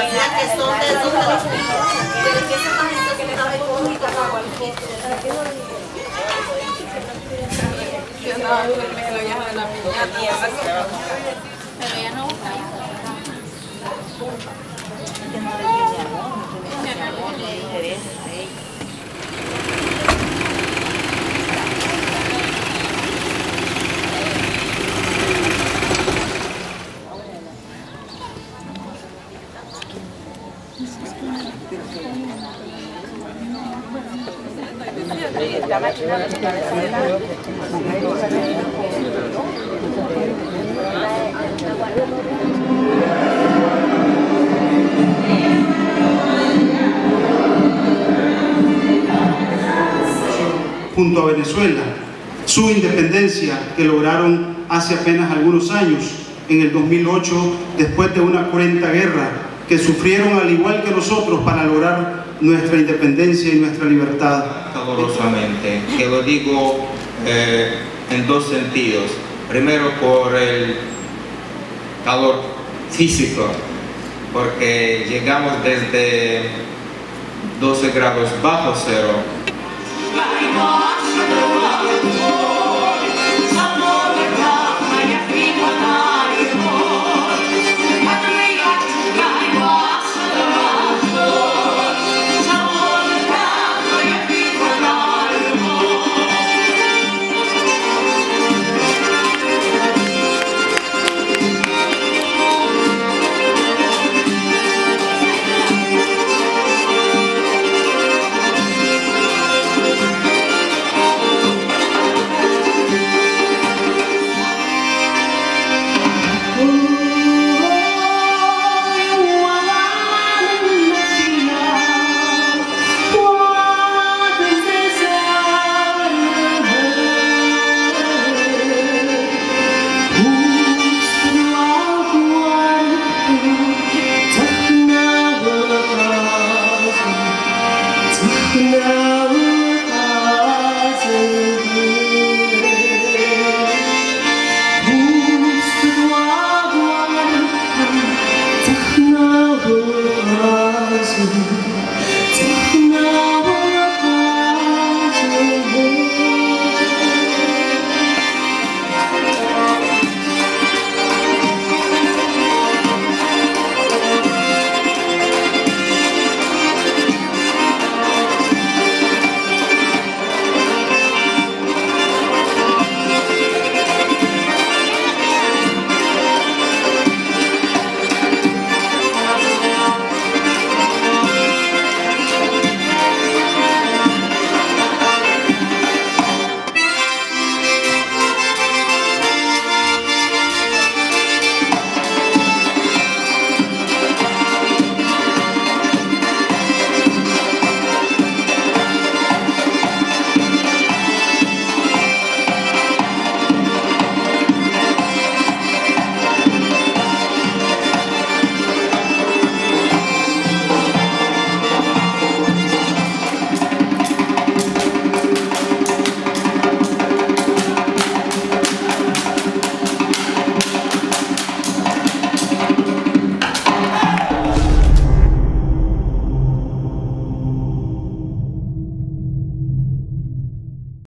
que son de esos de que esa página que le estaba económica para cualquier. Yo andaba duro que lo viaja de la piñata. Pero ella no gusta. Junto a Venezuela, su independencia que lograron hace apenas algunos años, en el 2008, después de una cruenta guerra que sufrieron al igual que nosotros para lograr nuestra independencia y nuestra libertad. Calurosamente, que lo digo en dos sentidos. Primero por el calor físico, porque llegamos desde 12 grados bajo cero.